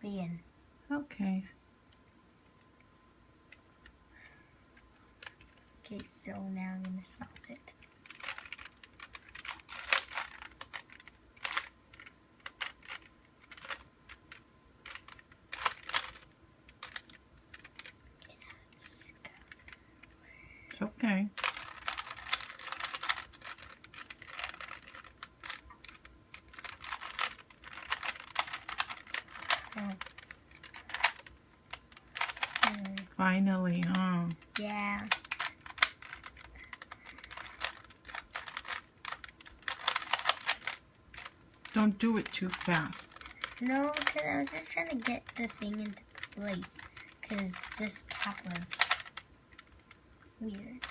begin. Okay. Okay, so now I'm going to solve it. It's okay. Finally, huh? Yeah. Don't do it too fast. No, because I was just trying to get the thing into place. Because this cap was weird.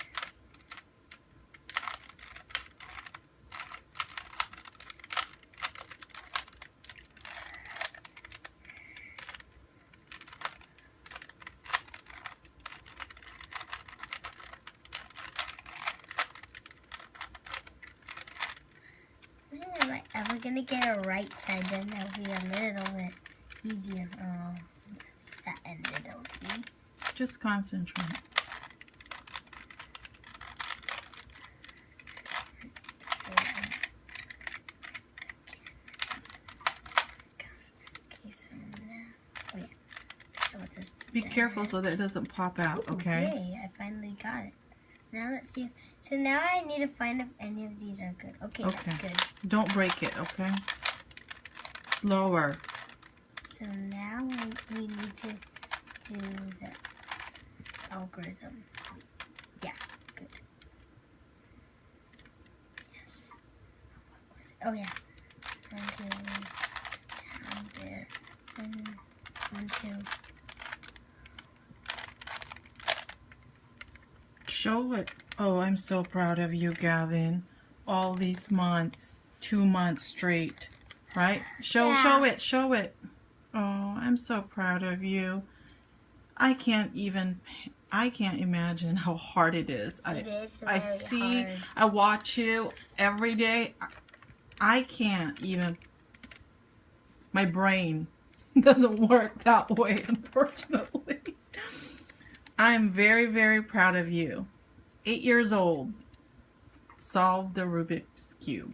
Am I ever gonna get a right side? Then that'll be a little bit easier. Oh, at least that ended okay. Just concentrate. Okay, so now, wait. So I'll just do Be that. careful so that it doesn't pop out, okay? Yay, I finally got it. Now let's see. So now I need to find if any of these are good. Okay, that's good. Don't break it, okay? Slower. So now we need to do the algorithm. Yeah, good. Yes. What was it? Oh yeah. 1, 2, down there. And 1, 2. Show it. Oh, I'm so proud of you, Gavin. All these months, 2 months straight, right? Show it. Oh, I'm so proud of you. I can't imagine how hard it is. It is I very see, hard. I watch you every day. I can't even, my brain doesn't work that way, unfortunately. I'm very, very proud of you. 8 years old. Solve the Rubik's Cube.